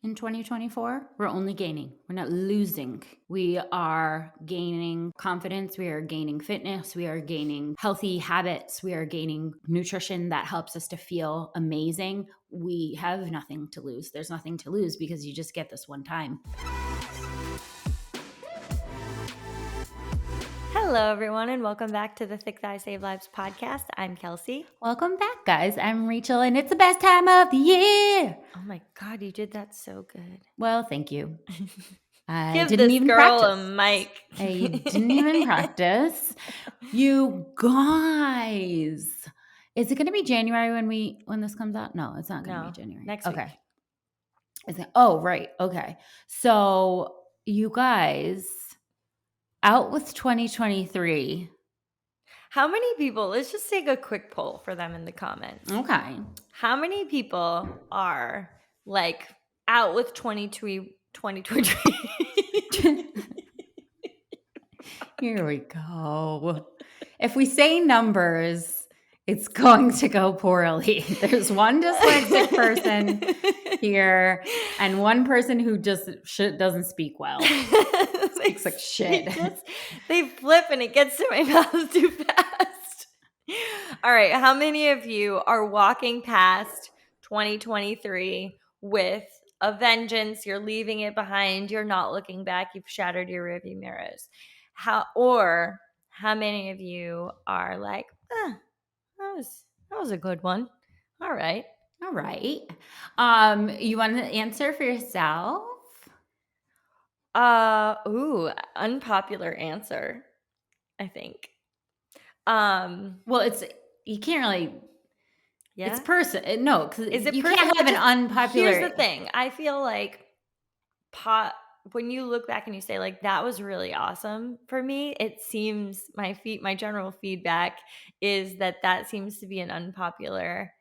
in 2024. We're only gaining. We're not losing. We are gaining confidence. We are gaining fitness. We are gaining healthy habits. We are gaining nutrition that helps us to feel amazing. We have nothing to lose. There's nothing to lose because you just get this one time. Hello, everyone, and welcome back to the Thick Thighs Save Lives podcast. I'm Kelsey. Welcome back, guys. I'm Rachel, and it's the best time of the year. Oh my God, you did that so good. Well, thank you. I Give didn't this even girl practice. a mic. I didn't even practice. You guys. Is it going to be January when this comes out? No, it's not going to be January. Next okay. week. Is it? Oh, right. Okay. So you guys, out with 2023. How many people, let's just take a quick poll for them in the comments. Okay. How many people are like out with 2023? Here we go. If we say numbers, it's going to go poorly. There's one dyslexic person here and one person who just doesn't speak well. Speaks like shit. They flip and it gets to my mouth too fast. All right. How many of you are walking past 2023 with a vengeance? You're leaving it behind. You're not looking back. You've shattered your rearview mirrors. How many of you are like, that was a good one. All right. All right. You want to answer for yourself? Unpopular answer, I think. Well, you can't really. Yeah. It's person. No, because you person? can't have an unpopular. Here's the thing. I feel like when you look back and you say like that was really awesome for me, it seems my general feedback is that seems to be an unpopular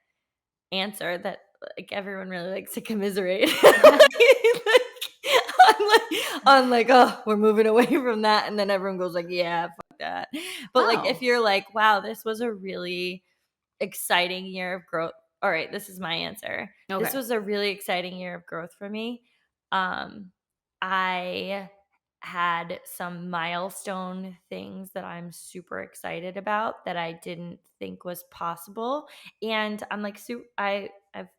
answer that like everyone really likes to commiserate. I'm like, oh, we're moving away from that, and then everyone goes like, yeah, fuck that. But like if you're like, wow, this was a really exciting year of growth. All right, this is my answer. Okay. This was a really exciting year of growth for me. I had some milestone things that I'm super excited about that I didn't think was possible. And I'm like, I've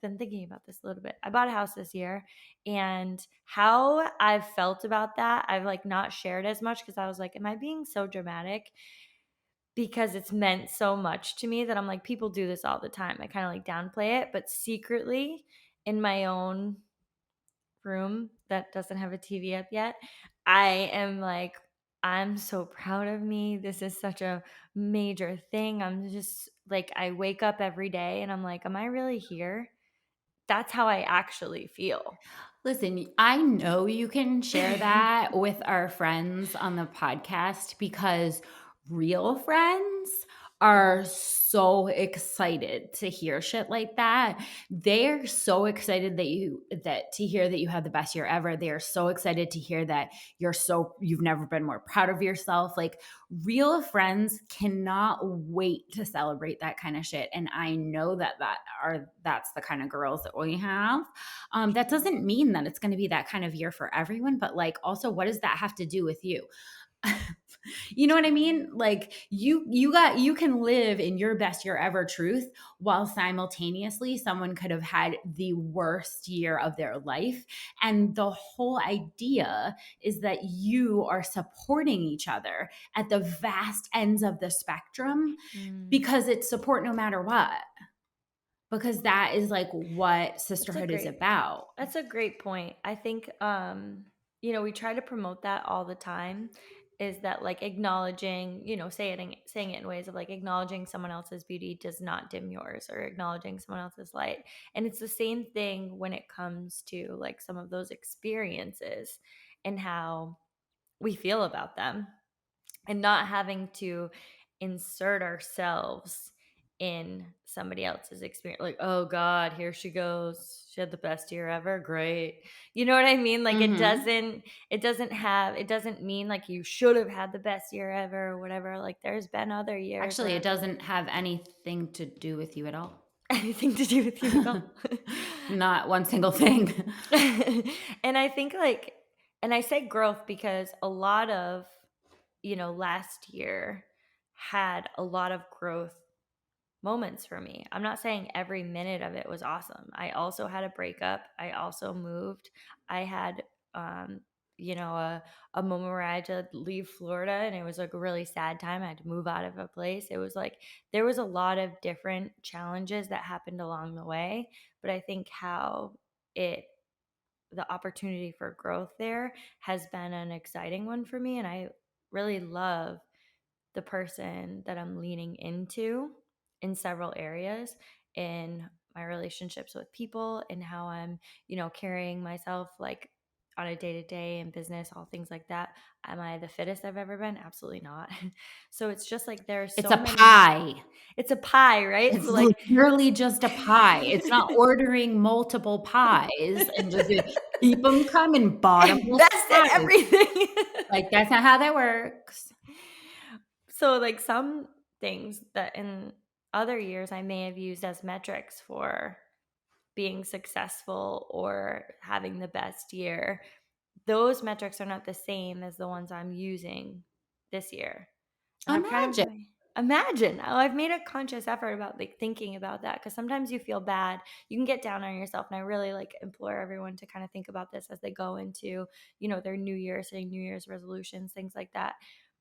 been thinking about this a little bit. I bought a house this year, and how I've felt about that, I've like not shared as much because I was like, am I being so dramatic? Because it's meant so much to me that I'm like, people do this all the time. I kind of like downplay it, but secretly in my own room that doesn't have a TV up yet, I am like, I'm so proud of me. This is such a major thing. I'm just like, I wake up every day and I'm like, am I really here? That's how I actually feel. Listen, I know you can share that with our friends on the podcast because real friends are so excited to hear shit like that. They're so excited to hear that you had the best year ever. They are so excited to hear that you've never been more proud of yourself. Like real friends cannot wait to celebrate that kind of shit. And I know that's the kind of girls that we have. That doesn't mean that it's going to be that kind of year for everyone, but like also what does that have to do with you? You know what I mean? Like you can live in your best year ever truth while simultaneously someone could have had the worst year of their life. And the whole idea is that you are supporting each other at the vast ends of the spectrum because it's support no matter what. Because that is like what sisterhood is about. That's a great point. I think, we try to promote that all the time, is that like acknowledging, saying it in ways of like acknowledging someone else's beauty does not dim yours, or acknowledging someone else's light. And it's the same thing when it comes to like some of those experiences and how we feel about them, and not having to insert ourselves in somebody else's experience. Like, oh God, here she goes. She had the best year ever. Great. You know what I mean? Like it doesn't mean like you should have had the best year ever or whatever. Like there's been other years. Actually, it doesn't have anything to do with you at all. Anything to do with you at all? Not one single thing. And I think, like, and I say growth because a lot of, last year had a lot of growth moments for me. I'm not saying every minute of it was awesome. I also had a breakup. I also moved. I had, um, a moment where I had to leave Florida, and it was like a really sad time. I had to move out of a place. It was like there was a lot of different challenges that happened along the way. But I think how it, the opportunity for growth there has been an exciting one for me. And I really love the person that I'm leaning into in several areas, in my relationships with people, and how I'm, carrying myself, like, on a day to day in business, all things like that. Am I the fittest I've ever been? Absolutely not. So it's just like there are It's so a many, pie. it's a pie, right? It's So like literally just a pie. It's not ordering multiple pies and just keep them coming, bottomless invest in pies. everything. Like, that's not how that works. So, like, some things that in other years I may have used as metrics for being successful or having the best year, those metrics are not the same as the ones I'm using this year. And I've kind of Imagine. like, imagine. Oh, I've made a conscious effort about, like, thinking about that, because sometimes you feel bad. You can get down on yourself, and I really, like, implore everyone to kind of think about this as they go into, their new year, setting New Year's resolutions, things like that.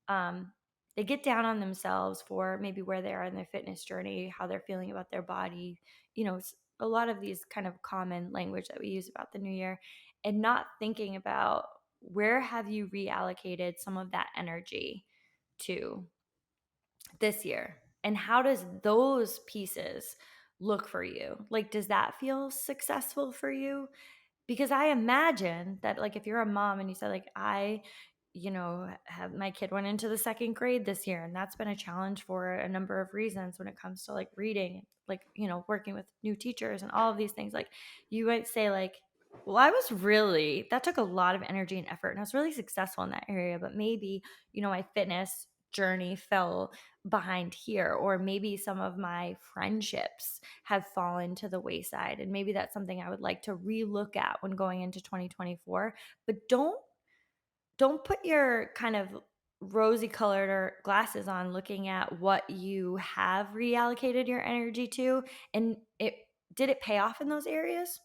Um, they get down on themselves for maybe where they are in their fitness journey, how they're feeling about their body, a lot of these kind of common language that we use about the new year, and not thinking about where have you reallocated some of that energy to this year, and how does those pieces look for you? Like, does that feel successful for you? Because I imagine that, like, if you're a mom and you said, like, I, have my kid went into the second grade this year, and that's been a challenge for a number of reasons when it comes to, like, reading, like, working with new teachers and all of these things. Like, you might say, like, well, that took a lot of energy and effort, and I was really successful in that area, but maybe, my fitness journey fell behind here, or maybe some of my friendships have fallen to the wayside, and maybe that's something I would like to relook at when going into 2024. But don't put your kind of rosy colored or glasses on looking at what you have reallocated your energy to, and it did it pay off in those areas?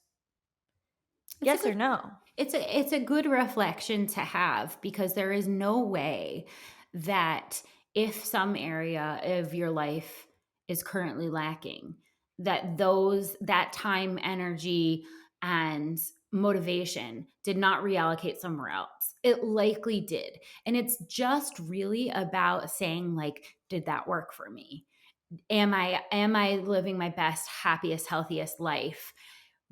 It's a Yes good or no? it's a good reflection to have, because there is no way that if some area of your life is currently lacking, that time, energy, and motivation did not reallocate somewhere else. It likely did. And it's just really about saying, like, did that work for me? Am I living my best, happiest, healthiest life,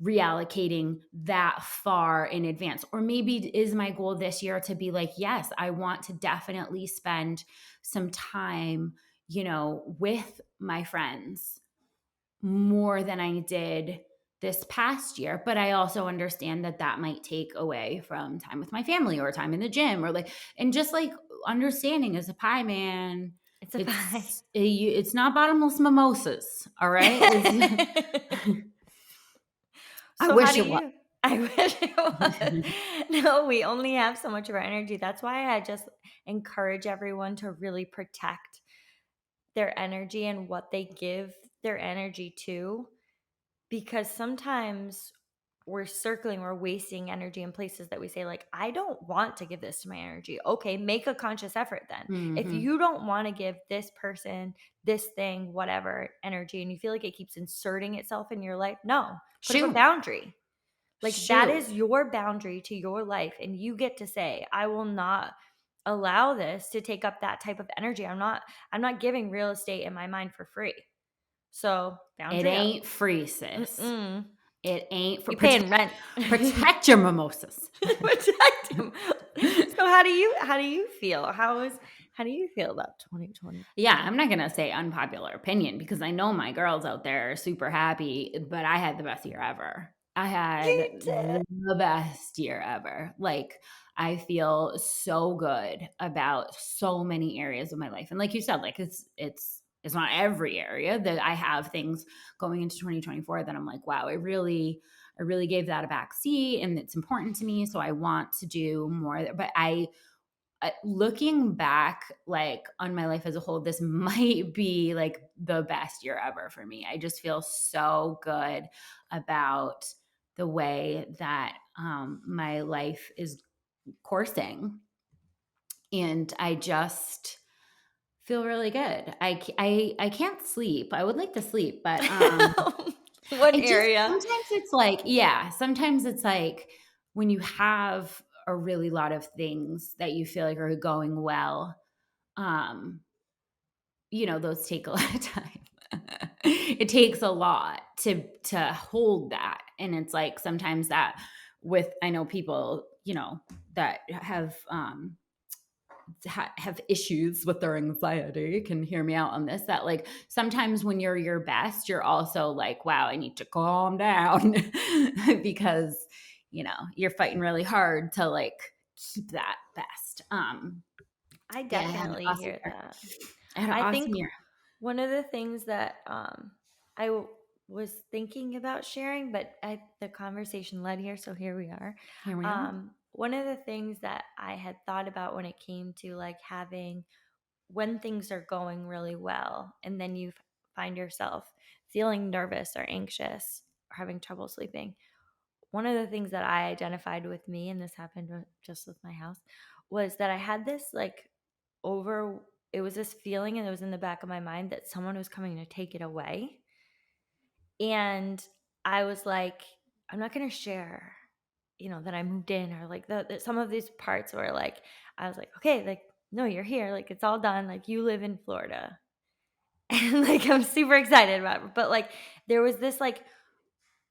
reallocating that far in advance? Or maybe is my goal this year to be like, yes, I want to definitely spend some time, with my friends more than I did this past year. But I also understand that that might take away from time with my family or time in the gym, or like, and just like understanding as a pie man, It's a pie. it's not bottomless mimosas. All right. I So how wish do it was. you I wish it was. No, we only have so much of our energy. That's why I just encourage everyone to really protect their energy and what they give their energy to, because sometimes we're wasting energy in places that we say, like, I don't want to give this to my energy. Okay, make a conscious effort then. If Mhm. you don't want to give this person, this thing, whatever, energy, and you feel like it keeps inserting itself in your life, no, put up a Shoot. boundary. Like, that Shoot. is your boundary to your life, and you get to say, I will not allow this to take up that type of energy. I'm not giving real estate in my mind for free. So, It boundary up. ain't free, sis. Mm-mm. It ain't for You paying rent. protect your mimosas. Protect him. So how do you feel? How do you feel about Yeah, 2024? I'm not gonna say unpopular opinion, because I know my girls out there are super happy, but I had the best year ever. I had You did. the best year ever. Like, I feel so good about so many areas of my life. And like you said, like, it's it's not every area that I have things going into 2024 that I'm like, wow, I really gave that a back seat and it's important to me. So I want to do more. But looking back, like on my life as a whole, this might be like the best year ever for me. I just feel so good about the way that my life is coursing. And I just feel really good. I can't sleep. I would like to sleep, but What I just area? sometimes it's like, yeah, sometimes it's like when you have a really lot of things that you feel like are going well, um, those take a lot of time. It takes a lot to hold that. And it's like sometimes that with I know people, that have issues with their anxiety can hear me out on this, that like sometimes when you're your best you're also like, wow, I need to calm down because you're fighting really hard to like keep that best. I Yeah, I had an definitely awesome hear year. that. I had an I think awesome year. one of the things that was thinking about sharing, but the conversation led here, so here we are. Here we are. One of the things that I had thought about when it came to like having when things are going really well, and then you find yourself feeling nervous or anxious or having trouble sleeping. One of the things that I identified with me, and this happened just with my house, was that I had this like over it was this feeling and it was in the back of my mind that someone was coming to take it away. And I was like, I'm not going to share, that I moved in, or like some of these parts where like I was like, okay, like no, you're here, like it's all done, like you live in Florida. And like I'm super excited about it. But like there was this like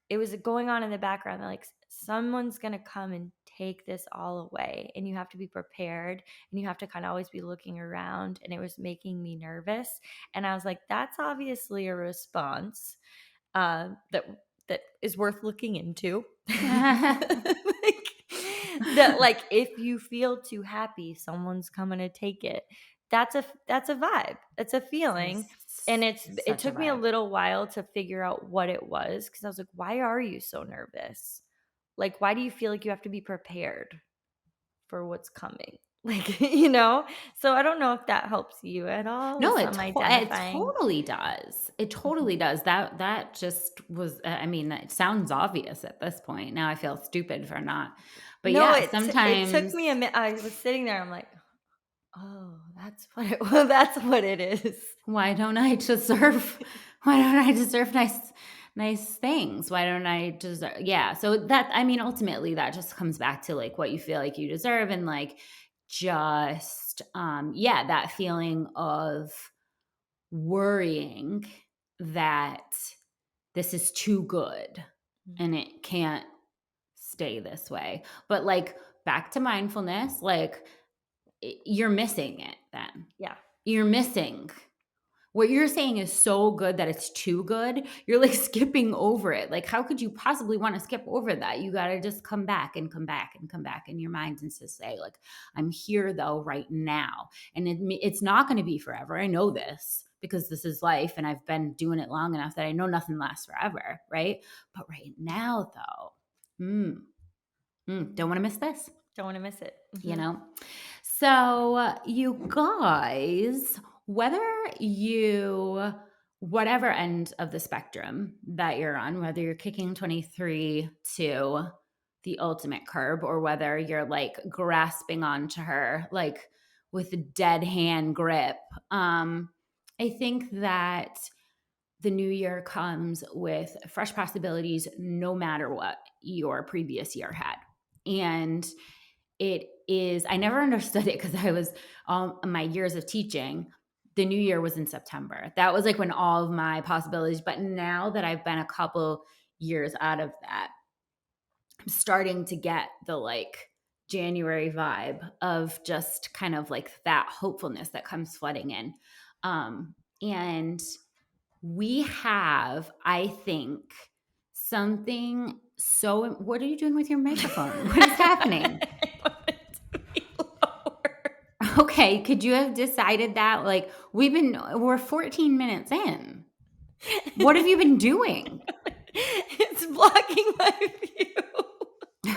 it was going on in the background that like someone's going to come and take this all away, and you have to be prepared, and you have to kind of always be looking around, and it was making me nervous. And I was like, that's obviously a response that is worth looking into. Like, that like if you feel too happy, someone's coming to take it. That's a vibe. It's a feeling. And It's it such a took me a vibe. little while to figure out what it was, because I was like, why are you so nervous? Like, why do you feel like you have to be prepared for what's coming? Like, So I don't know if that helps you at all with No, some it identifying. totally does. It Mhm. totally does. That just was. I mean, it sounds obvious at this point. Now I feel stupid for not. But No, yeah, it took sometimes me a minute. I was sitting there. I'm like, oh, that's what it. Well, that's what it is. why don't I deserve? Why don't I deserve nice things? Why don't I deserve? Yeah. So that I mean, ultimately, that just comes back to like what you feel like you deserve, and like just yeah, that feeling of worrying that this is too good Mm. and it can't stay this way. But like back to mindfulness, like you're missing it then. Yeah. You're missing what you're saying is so good that it's too good. You're like skipping over it. Like, how could you possibly want to skip over that? You got to just come back and come back and come back in your mind and to say, like, I'm here though right now. And it's not going to be forever. I know this because this is life and I've been doing it long enough that I know nothing lasts forever. Right. But right now, though, don't want to miss this Don't want to miss it. you Hmm. know? So, you guys, whether you, whatever end of the spectrum that you're on, whether you're kicking 23 to the ultimate curb or whether you're like grasping onto her like with a dead hand grip, I think that the new year comes with fresh possibilities no matter what your previous year had. And it is, I never understood it because I was my years of teaching, the new year was in September. That was like when all of my possibilities, but now that I've been a couple years out of that, I'm starting to get the like January vibe of just kind of like that hopefulness that comes flooding in. And we have, I think, something so what are you doing with your microphone? What is happening? I want it to be lower. Okay, could you have decided that? Like, we're 14 minutes in. What have you been doing? It's blocking my view.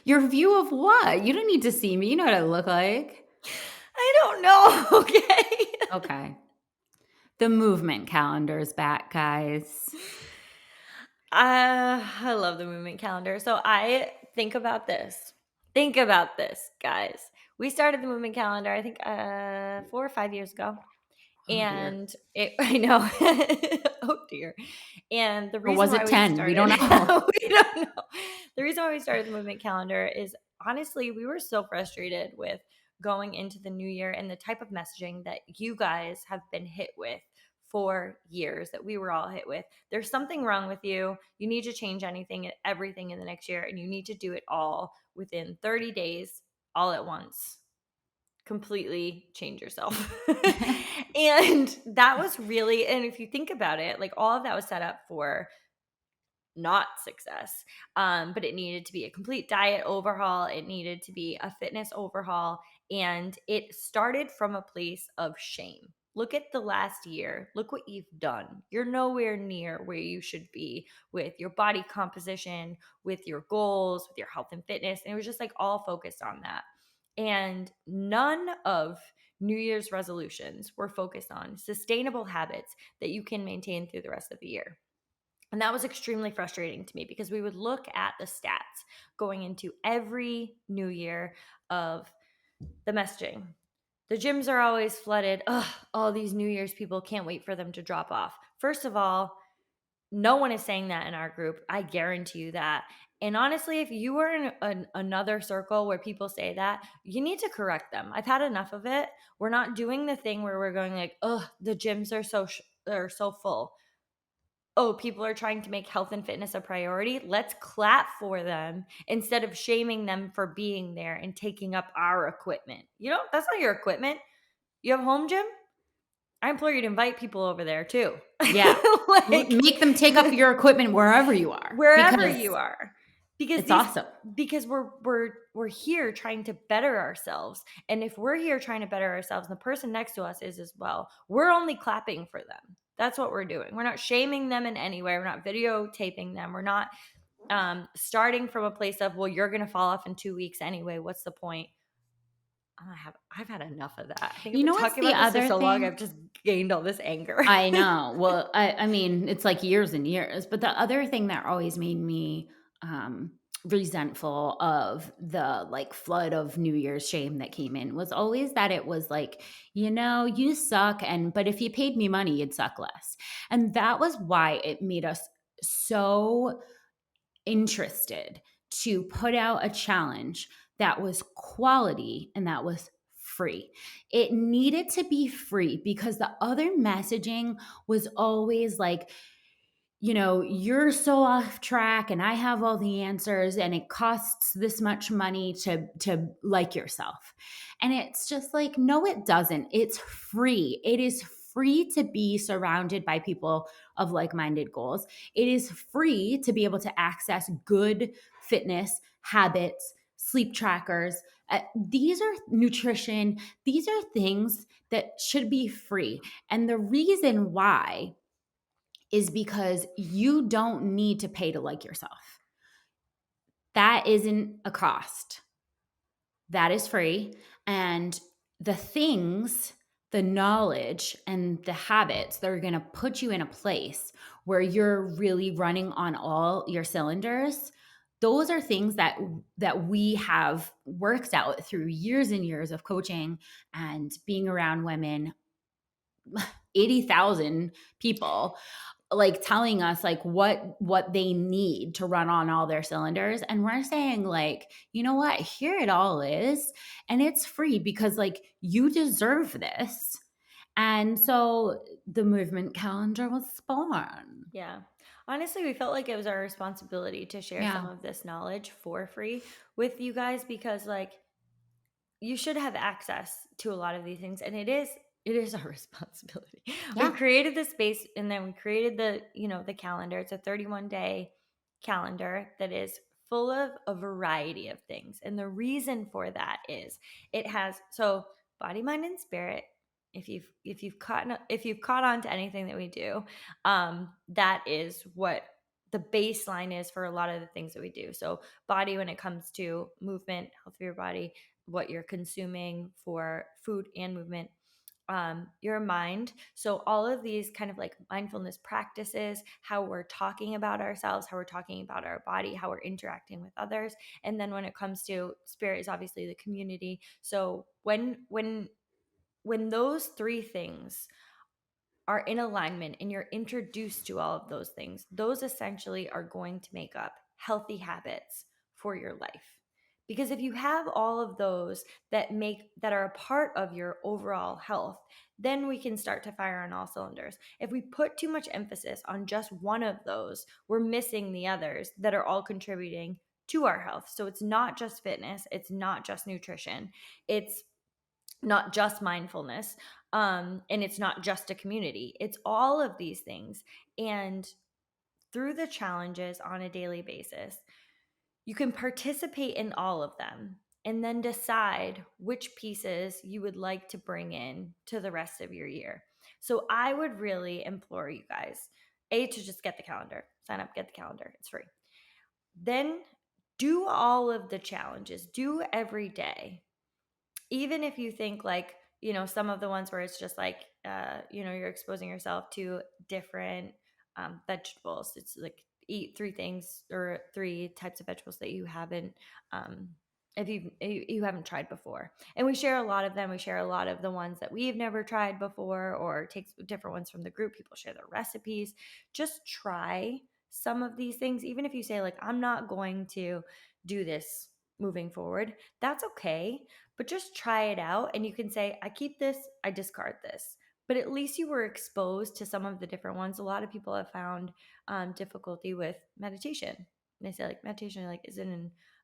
Your view of what? You don't need to see me, you know what I look like. I don't know, okay? Okay. The movement calendar is back, guys. I love the movement calendar. So I think about this. Think about this, guys. We started the movement calendar, I think 4 or 5 years ago. Oh, dear. And it I know. Oh dear. And the Or reason was why it we 10? We started don't know. we don't know. The reason why we started the movement calendar is honestly, we were so frustrated with going into the new year and the type of messaging that you guys have been hit with for years, that we were all hit with. There's something wrong with you. You need to change anything and everything in the next year, and you need to do it all within 30 days, all at once, completely change yourself. And that was really, and if you think about it, like all of that was set up for not success. But it needed to be a complete diet overhaul. It needed to be a fitness overhaul. And it started from a place of shame. Look at the last year. Look what you've done. You're nowhere near where you should be with your body composition, with your goals, with your health and fitness. And it was just like all focused on that. And none of New Year's resolutions were focused on sustainable habits that you can maintain through the rest of the year. And that was extremely frustrating to me because we would look at the stats going into every new year of the messaging. The gyms are always flooded. Ugh, all these New Year's people, can't wait for them to drop off. First of all, no one is saying that in our group. I guarantee you that. And honestly, if you are in another circle where people say that, you need to correct them. I've had enough of it. We're not doing the thing where we're going like, "Oh, the gyms are are so full." Oh, people are trying to make health and fitness a priority. Let's clap for them instead of shaming them for being there and taking up our equipment. You know, that's not your equipment. You have a home gym? I implore you to invite people over there too. Yeah. Like Make them take up your equipment wherever you are wherever because you are. Because it's these awesome. because we're here trying to better ourselves. And if we're here trying to better ourselves and the person next to us is as well, we're only clapping for them. That's what we're doing. We're not shaming them in any way. We're not videotaping them. We're not starting from a place of, well, you're gonna fall off in 2 weeks anyway. What's the point? I've had enough of that. I think I've You been know what's talking the about this for other so long, thing? I've just gained all this anger. I know. Well, I mean, it's like years and years, but the other thing that always made me, um, resentful of the, like, flood of New Year's shame that came in was always that it was like, "You suck, but if you paid me money, you'd suck less." And that was why it made us so interested to put out a challenge that was quality and that was free. It needed to be free because the other messaging was always like, you're so off track and I have all the answers and it costs this much money to like yourself. And it's just like, no, it doesn't. It's free. It is free to be surrounded by people of like-minded goals. It is free to be able to access good fitness habits, sleep trackers. These are nutrition. These are things that should be free. And the reason why is because you don't need to pay to like yourself. That isn't a cost. That is free. And the things, the knowledge, and the habits that are going to put you in a place where you're really running on all your cylinders, those are things that we have worked out through years and years of coaching and being around women, 80,000 people, like telling us like what they need to run on all their cylinders, and we're saying like, you know what, here it all is, and it's free because like you deserve this. And so the movement calendar was born. Yeah. Honestly, we felt like it was our responsibility to share some Yeah. of this knowledge for free with you guys because like you should have access to a lot of these things, and it is our responsibility. We've Yeah. created the space, and then we created the calendar. It's a 31-day calendar that is full of a variety of things. And the reason for that is it has, so body, mind, and spirit. If you've caught on to anything that we do, that is what the baseline is for a lot of the things that we do. So body, when it comes to movement, health of your body, what you're consuming for food and movement, your mind. So all of these kind of like mindfulness practices, how we're talking about ourselves, how we're talking about our body, how we're interacting with others. And then when it comes to spirit is obviously the community. So when those three things are in alignment and you're introduced to all of those things, those essentially are going to make up healthy habits for your life. Because if you have all of those that are a part of your overall health, then we can start to fire on all cylinders. If we put too much emphasis on just one of those, we're missing the others that are all contributing to our health. So it's not just fitness, it's not just nutrition, it's not just mindfulness, and it's not just a community, it's all of these things. And through the challenges on a daily basis, you can participate in all of them and then decide which pieces you would like to bring in to the rest of your year. So I would really implore you guys, to just get the calendar, sign up, get the calendar, it's free. Then do all of the challenges, do every day. Even if you think like, some of the ones where it's just like, you're exposing yourself to different vegetables. It's like eat three things or three types of vegetables that you haven't, if you haven't tried before. And we share a lot of them. We share a lot of the ones that we've never tried before, or take different ones from the group. People share their recipes. Just try some of these things. Even if you say like, I'm not going to do this moving forward, that's okay. But just try it out, and you can say, I keep this, I discard this. But at least you were exposed to some of the different ones. A lot of people have found difficulty with meditation. And they say like, meditation, like,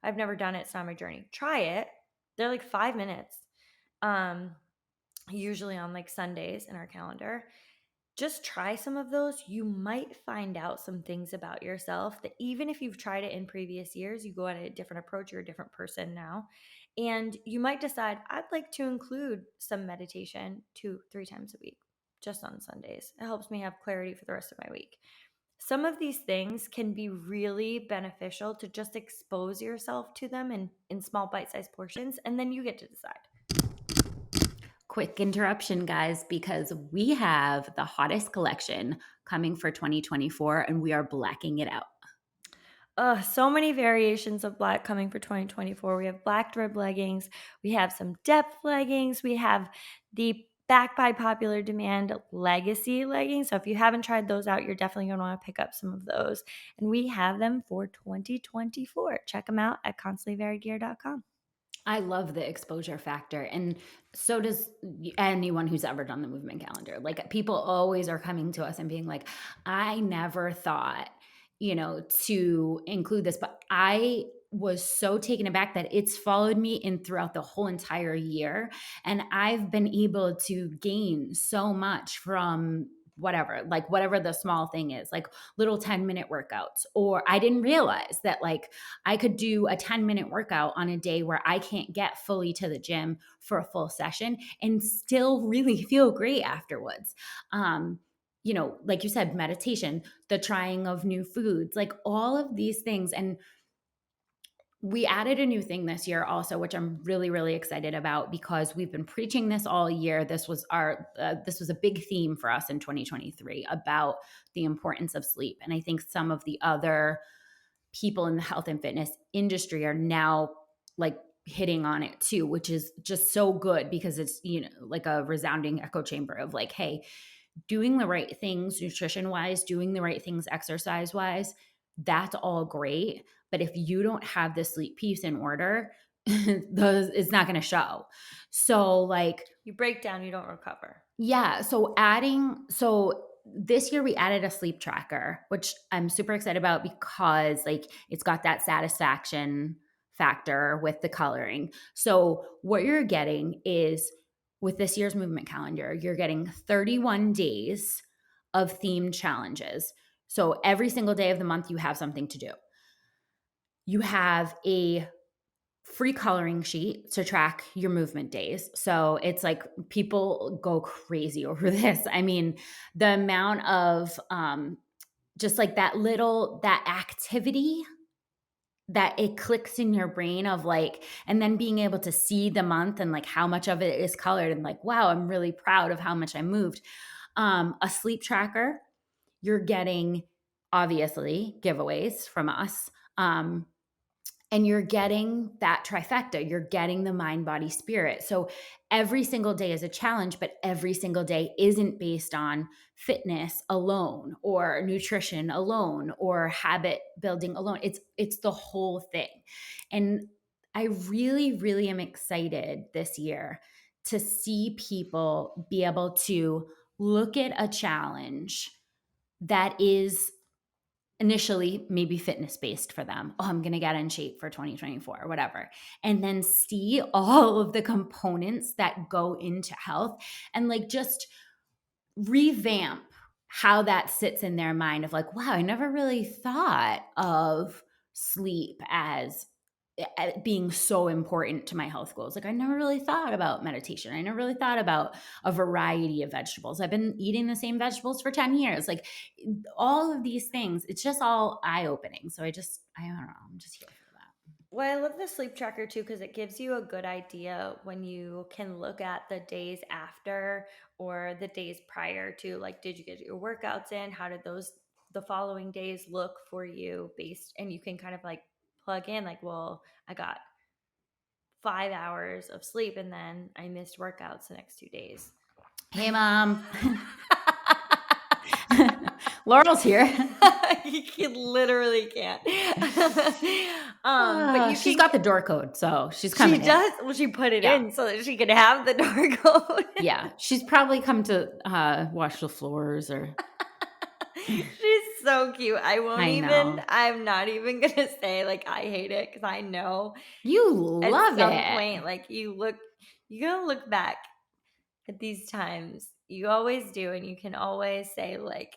I've never done it, it's not my journey. Try it. They're like 5 minutes, usually on like Sundays in our calendar. Just try some of those. You might find out some things about yourself that even if you've tried it in previous years, you go at a different approach, you're a different person now. And you might decide, I'd like to include some meditation 2-3 times a week, just on Sundays. It helps me have clarity for the rest of my week. Some of these things can be really beneficial to just expose yourself to them in small bite-sized portions, and then you get to decide. Quick interruption, guys, because we have the hottest collection coming for 2024 and we are blacking it out. So many variations of black coming for 2024. We have black rib leggings. We have some depth leggings. We have the back by popular demand legacy leggings. So if you haven't tried those out, you're definitely going to want to pick up some of those. And we have them for 2024. Check them out at constantlyvariedgear.com. I love the exposure factor. And so does anyone who's ever done the movement calendar. Like, people always are coming to us and being like, I never thought, to include this, but I was so taken aback that it's followed me in throughout the whole entire year. And I've been able to gain so much from whatever the small thing is, like little 10-minute workouts. Or I didn't realize that like I could do a 10-minute workout on a day where I can't get fully to the gym for a full session and still really feel great afterwards. Like you said, meditation, the trying of new foods, like all of these things. And we added a new thing this year also, which I'm really, really excited about because we've been preaching this all year. This was a big theme for us in 2023 about the importance of sleep. And I think some of the other people in the health and fitness industry are now like hitting on it too, which is just so good because it's, like a resounding echo chamber of like, hey, doing the right things nutrition wise, doing the right things exercise wise, that's all great. But if you don't have the sleep piece in order, it's not going to show. So like, You break down, you don't recover. yeah. So this year we added a sleep tracker, which I'm super excited about because like it's got that satisfaction factor with the coloring. So what you're getting is, with this year's movement calendar, you're getting 31 days of themed challenges. So every single day of the month you have something to do. You have a free coloring sheet to track your movement days. So it's like people go crazy over this. I mean, the amount of just like that activity that it clicks in your brain of like, and then being able to see the month and like how much of it is colored and like, wow, I'm really proud of how much I moved. A sleep tracker, you're getting obviously giveaways from us. And you're getting that trifecta. You're getting the mind, body, spirit. So every single day is a challenge, but every single day isn't based on fitness alone or nutrition alone or habit building alone. It's the whole thing. And I really, really am excited this year to see people be able to look at a challenge that is initially maybe fitness based for them. Oh, I'm going to get in shape for 2024 or whatever. And then see all of the components that go into health and like just revamp how that sits in their mind of like, wow, I never really thought of sleep as being so important to my health goals. Like I never really thought about meditation. I never really thought about a variety of vegetables. I've been eating the same vegetables for 10 years. Like all of these things, it's just all eye opening. So I don't know, I'm just here for that. Well, I love the sleep tracker too because it gives you a good idea when you can look at the days after or the days prior to, like, did you get your workouts in? How did the following days look for you based, and you can kind of like plug in, like, well, I got 5 hours of sleep and then I missed workouts the next 2 days. Hey, Mom. Laurel's here. You literally can't. But you She's can. got the door code, so she's She coming in. does. Well, she put it Yeah. in so that she could have the door code. Yeah. She's probably come to wash the floors or. She's so cute. I know. I'm not even gonna say like I hate it because I know You at love some it. point, like you're gonna look back at these times. You always do, and you can always say, like,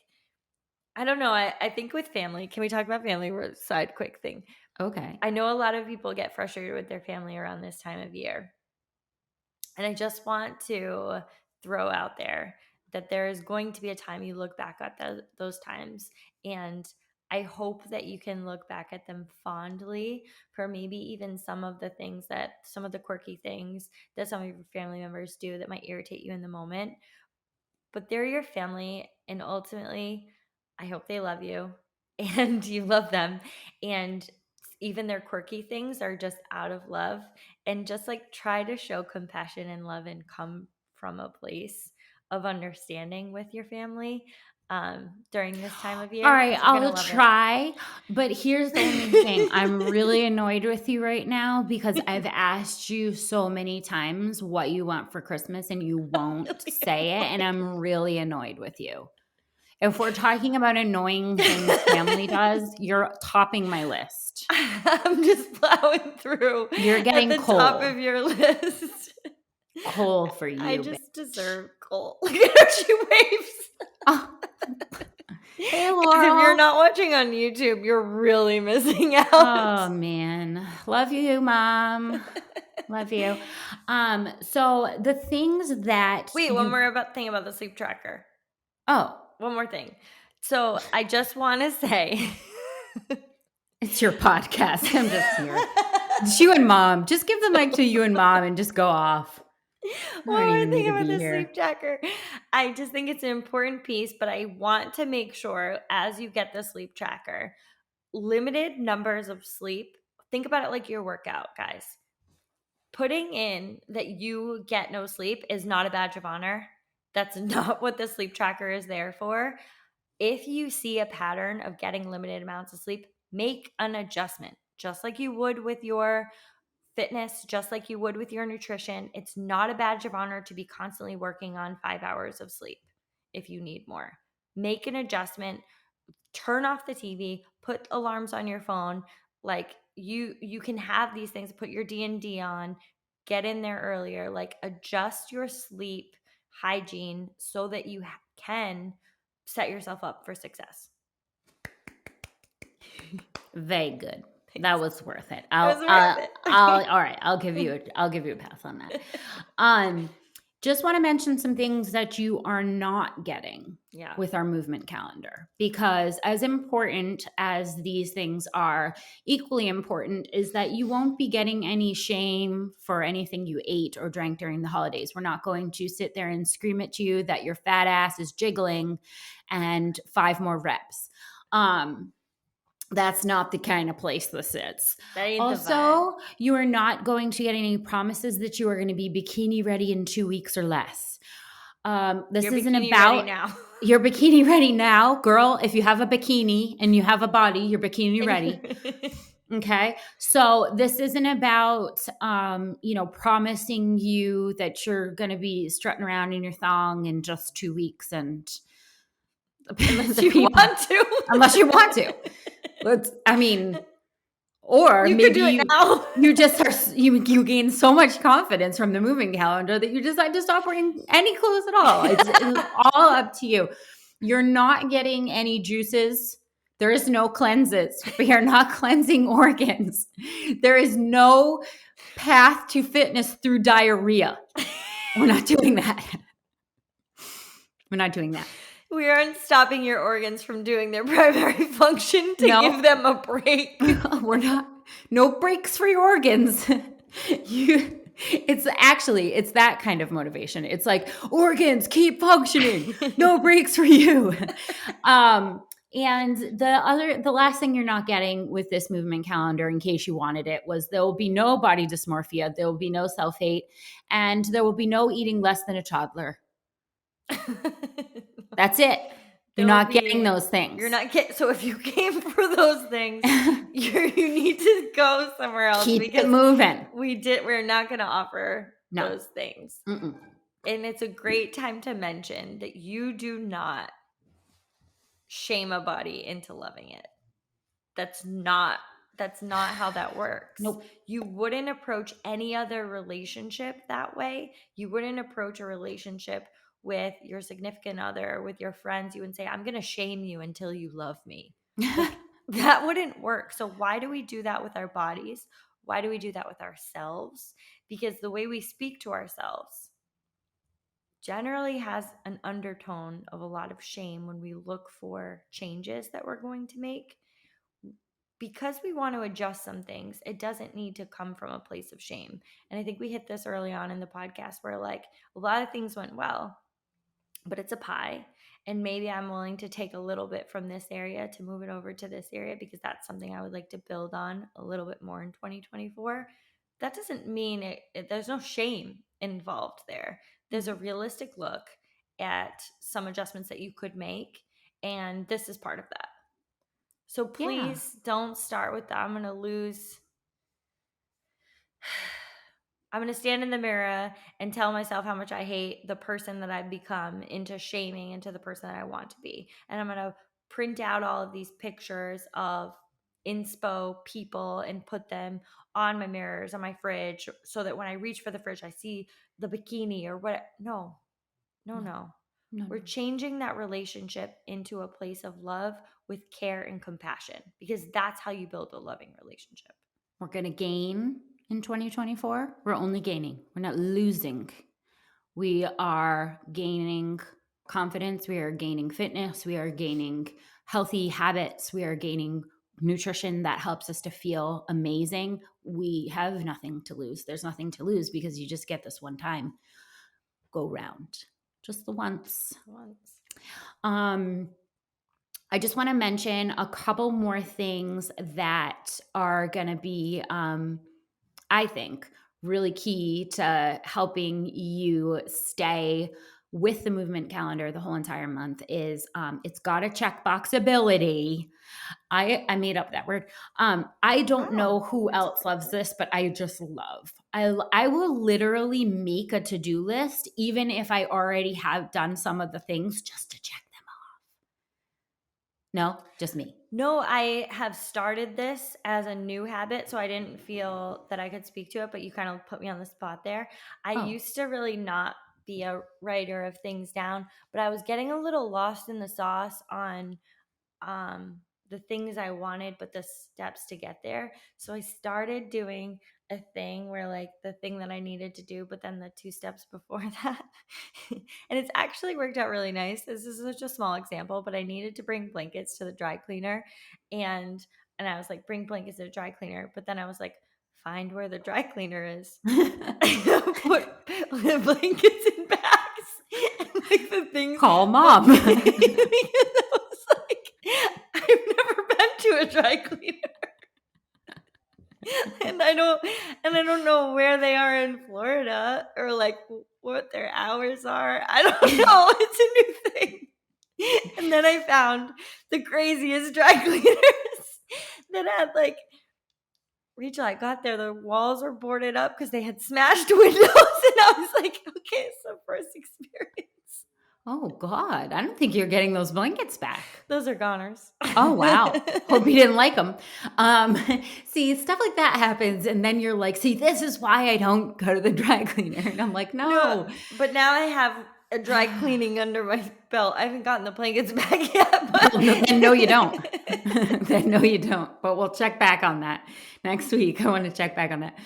I don't know. I think with family, can we talk about family? Side quick thing. Okay. I know a lot of people get frustrated with their family around this time of year. And I just want to throw out there that there is going to be a time you look back at those times. And I hope that you can look back at them fondly for maybe even some of the quirky things that some of your family members do that might irritate you in the moment. But they're your family. And ultimately, I hope they love you and you love them. And even their quirky things are just out of love, and just like try to show compassion and love and come from a place of understanding with your family during this time of All year right, because you're gonna I'll love it. try. But here's the only thing. I'm really annoyed with you right now because I've asked you so many times what you want for Christmas and you won't Really say it. And annoying. I'm really annoyed with you. If we're talking about annoying things family does, you're topping my list. I'm just plowing through You're at getting the top coal. of your list. Coal for I you. just deserve coal. Look at her, she waves. Oh. Hey, Because if you're Laurel. not watching on YouTube, you're really missing out. Oh man. Love you, Mom. Love you. So the things that Wait, one you more thing about the sleep tracker. oh, One more thing. So I just want to say, it's your podcast. I'm just here. It's you and Mom. Just give the mic to you and Mom and just go off. I one don't more even need thing to about be the sleep here. tracker. I just think it's an important piece, but I want to make sure as you get the sleep tracker, limited numbers of sleep. Think about it like your workout, guys. Putting in that you get no sleep is not a badge of honor. That's not what the sleep tracker is there for. If you see a pattern of getting limited amounts of sleep, make an adjustment, just like you would with your fitness, just like you would with your nutrition. It's not a badge of honor to be constantly working on 5 hours of sleep if you need more. Make an adjustment, turn off the TV, put alarms on your phone. Like you can have these things, put your D&D on, get in there earlier, like adjust your sleep hygiene so that you can set yourself up for success. Very good. That was worth it. It was worth it. All right, I'll give you a pass on that. Um, just wanna mention some things that you are not getting Yeah. with our movement calendar, because as important as these things are, equally important is that you won't be getting any shame for anything you ate or drank during the holidays. We're not going to sit there and scream at you that your fat ass is jiggling and 5 more reps. Um, that's not the kind of place this is. That ain't the vibe. Also, you are not going to get any promises that you are going to be bikini ready in 2 weeks or less. This You're isn't bikini ready about now. you're bikini ready now, girl. If you have a bikini and you have a body, you're bikini ready. Okay. So this isn't about, promising you that you're going to be strutting around in your thong in just 2 weeks and Unless the you people, want to. unless you want to. I mean, or You could maybe do it now. you just are you gain so much confidence from the moving calendar that you decide to stop wearing any clothes at all. It's all up to you. You're not getting any juices. There is no cleanses. We are not cleansing organs. There is no path to fitness through diarrhea. We're not doing that. We're not doing that. We aren't stopping your organs from doing their primary function to No. give them a break. We're not. No breaks for your organs. It's that kind of motivation. It's like, organs keep functioning. No breaks for you. And the last thing you're not getting with this movement calendar, in case you wanted it, was there will be no body dysmorphia, there will be no self-hate, and there will be no eating less than a toddler. That's it. You're not getting those things. You're not getting. So if you came for those things, you need to go somewhere else. Keep it moving. We're not going to offer No. those things. Mm-mm. And it's a great time to mention that you do not shame a body into loving it. That's not how that works. Nope. You wouldn't approach any other relationship that way. You wouldn't approach a relationship with your significant other, with your friends. You wouldn't say, I'm going to shame you until you love me. Like, that wouldn't work. So why do we do that with our bodies? Why do we do that with ourselves? Because the way we speak to ourselves generally has an undertone of a lot of shame when we look for changes that we're going to make. Because we want to adjust some things, it doesn't need to come from a place of shame. And I think we hit this early on in the podcast where, like, a lot of things went well, but it's a pie. And maybe I'm willing to take a little bit from this area to move it over to this area because that's something I would like to build on a little bit more in 2024. That doesn't mean there's no shame involved there. There's a realistic look at some adjustments that you could make. And this is part of that. So please don't start with that. I'm going to stand in the mirror and tell myself how much I hate the person that I've become into shaming into the person that I want to be. And I'm going to print out all of these pictures of inspo people and put them on my mirrors, on my fridge, so that when I reach for the fridge, I see the bikini or what. No. We're changing that relationship into a place of love with care and compassion, because that's how you build a loving relationship. We're going to gain in 2024. We're only gaining. We're not losing. We are gaining confidence. We are gaining fitness. We are gaining healthy habits. We are gaining nutrition that helps us to feel amazing. We have nothing to lose. There's nothing to lose because you just get this one time go round. Just the once. I just want to mention a couple more things that are going to be, I think, really key to helping you stay with the movement calendar the whole entire month is it's got a checkbox ability. I made up that word. I don't know who else loves this, but I just love. I will literally make a to-do list, even if I already have done some of the things, just to check them off. No, just me. No, I have started this as a new habit, so I didn't feel that I could speak to it, but you kind of put me on the spot there. I used to really not be a writer of things down, but I was getting a little lost in the sauce on the things I wanted, but the steps to get there. So I started doing a thing where like the thing that I needed to do, but then the 2 steps before that. And it's actually worked out really nice. This is such a small example, but I needed to bring blankets to the dry cleaner, and I was like, bring blankets to the dry cleaner. But then I was like, find where the dry cleaner is. Put the blankets in bags and like the things Call that mom. because I was like, I've never been to a dry cleaner. And I don't know where they are in Florida or like what their hours are. I don't know. It's a new thing. And then I found the craziest dry cleaners that had like, Rachel, I got there, the walls were boarded up because they had smashed windows. And I was like, okay, so first experience. Oh God, I don't think you're getting those blankets back. Those are goners. Oh wow. Hope you didn't like them. See, stuff like that happens, and then you're like, see, this is why I don't go to the dry cleaner. And I'm like, No, no. but now I have a dry cleaning under my belt. I haven't gotten the blankets back yet. But Well, no, then no, you don't. Then no, you don't. But we'll check back on that next week. I want to check back on that.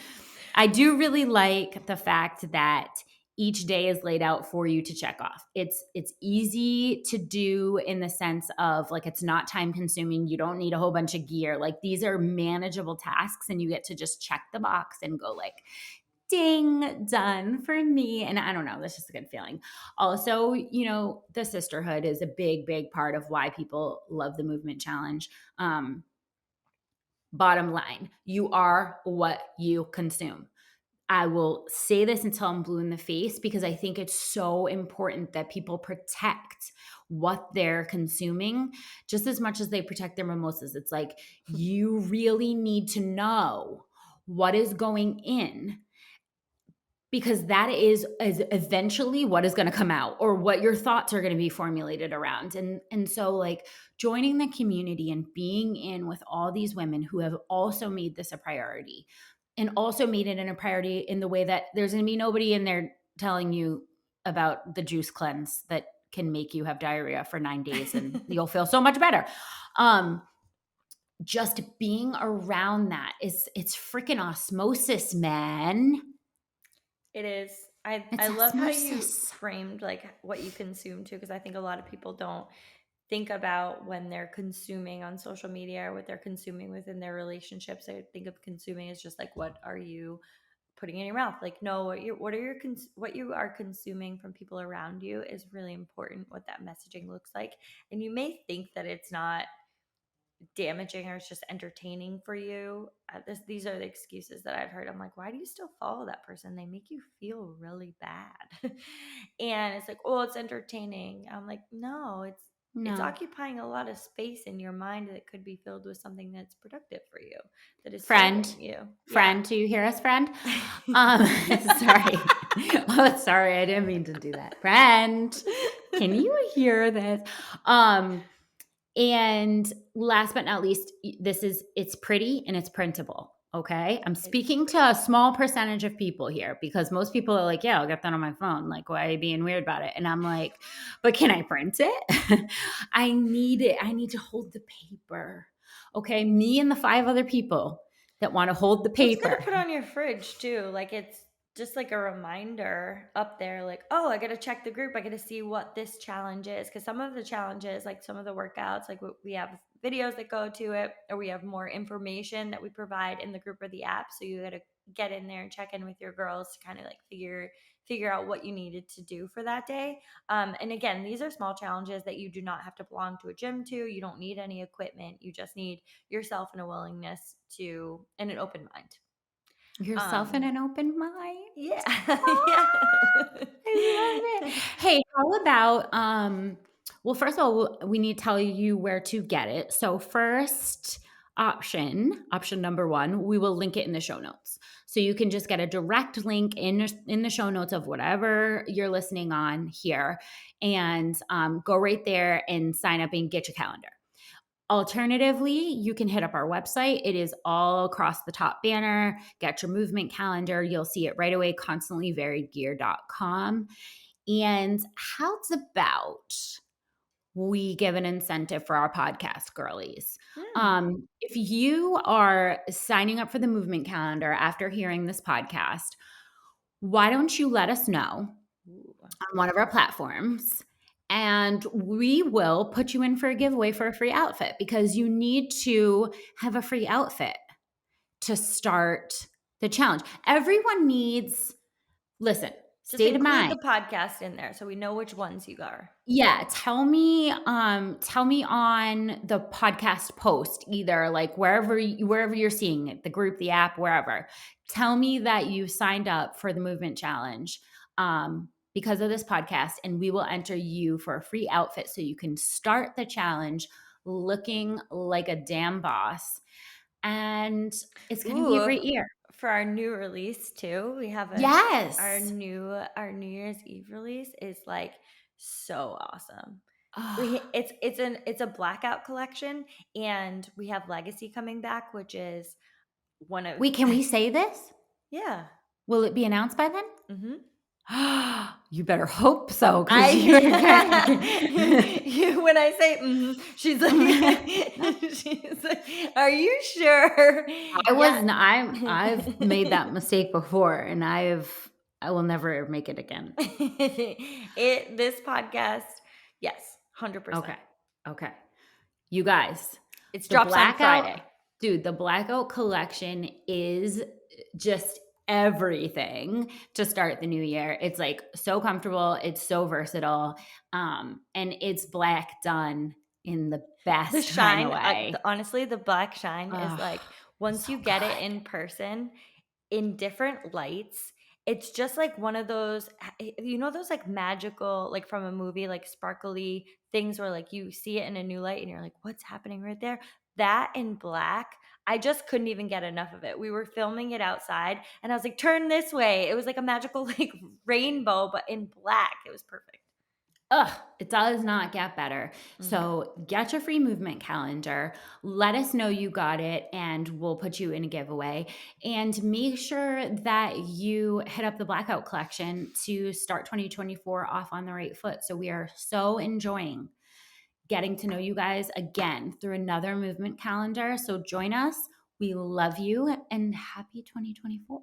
I do really like the fact that each day is laid out for you to check off. It's easy to do in the sense of like it's not time consuming. You don't need a whole bunch of gear. Like these are manageable tasks and you get to just check the box and go like ding, done for me. And I don't know, that's just a good feeling. Also, the sisterhood is a big, big part of why people love the movement challenge. Bottom line, you are what you consume. I will say this until I'm blue in the face because I think it's so important that people protect what they're consuming just as much as they protect their mimosas. It's like you really need to know what is going in because that is eventually what is going to come out or what your thoughts are going to be formulated around. And so like joining the community and being in with all these women who have also made this a priority and also made it a priority in the way that there's going to be nobody in there telling you about the juice cleanse that can make you have diarrhea for 9 days and you'll feel so much better. Just being around that it's freaking osmosis, man. it is. It's I love how you osmosis. framed like what you consume too, because I think a lot of people don't think about when they're consuming on social media or what they're consuming within their relationships. I think of consuming as just like, what are you putting in your mouth? Like, no, what you are consuming from people around you is really important. What that messaging looks like, and you may think that it's not damaging or it's just entertaining for you. These are the excuses that I've heard. I'm like, why do you still follow that person? They make you feel really bad. And it's like, oh, it's entertaining. I'm like, no, it's No. occupying a lot of space in your mind that could be filled with something that's productive for you, that is Friend. serving you. Yeah. Friend, do you hear us, friend? Um, sorry. Oh, sorry, I didn't mean to do that. Friend, can you hear this? And last but not least, it's pretty and it's printable. Okay. I'm It's speaking to a small percentage of people here because most people are like, yeah, I'll get that on my phone. Like, why are you being weird about it? And I'm like, but can I print it? I need it. I need to hold the paper. Okay. Me and the 5 other people that want to hold the Well, it's good to paper. put on your fridge too. Like it's just like a reminder up there, like, oh, I got to check the group. I got to see what this challenge is. Because some of the challenges, like some of the workouts, like we have videos that go to it, or we have more information that we provide in the group or the app. So you got to get in there and check in with your girls to kind of like figure out what you needed to do for that day. And again, these are small challenges that you do not have to belong to a gym to. You don't need any equipment. You just need yourself and a willingness to and an open mind. Yourself in Um, an open mind. yeah, yeah. Ah, I love it. Hey, how about well, first of all, we need to tell you where to get it. So first option number 1, we will link it in the show notes. So you can just get a direct link in the show notes of whatever you're listening on here and go right there and sign up and get your calendar. Alternatively, you can hit up our website. It is all across the top banner. Get your movement calendar. You'll see it right away, constantlyvariedgear.com. And how's about we give an incentive for our podcast girlies. Mm. If you are signing up for the movement calendar after hearing this podcast, why don't you let us know Ooh. on one of our platforms? And we will put you in for a giveaway for a free outfit because you need to have a free outfit to start the challenge. Everyone needs, listen, Just state of include mind. the podcast in there so we know which ones you are. Yeah, tell me on the podcast post, either like wherever you're seeing it, the group, the app, wherever. Tell me that you signed up for the movement challenge because of this podcast, and we will enter you for a free outfit so you can start the challenge looking like a damn boss. And it's going to be a Ooh, great year. for our new release too, we have Yes. our New Year's Eve release is like so awesome. Oh, It's a blackout collection, and we have Legacy coming back, which is one of wait, can we say this? yeah. Will it be announced by then? Mhm. You better hope so, because you're I gonna when I say she's like she's like, "Are you sure?" I was Yeah. n I've made that mistake before, and I will never make it again. This podcast, yes, 100%. Okay, okay. You guys, It the drops on blackout Friday. dude, the blackout collection is just everything to start the new year. It's, like, so comfortable, it's so versatile, and it's black done in the The best kinda shine, way. honestly, the black shine is Oh, like once so you get it good. in person, in different lights, it's just like one of those you know those like magical like from a movie like sparkly things where like you see it in a new light and you're like what's happening right there? That in black, I just couldn't even get enough of it. We were filming it outside and I was like turn this way. It was like a magical like rainbow but in black. It was perfect. Ugh, it does not get better. Mhm. So get your free movement calendar. Let us know you got it, and we'll put you in a giveaway. And make sure that you hit up the Blackout Collection to start 2024 off on the right foot. So we are so enjoying getting to know you guys again through another movement calendar. So join us. We love you and happy 2024.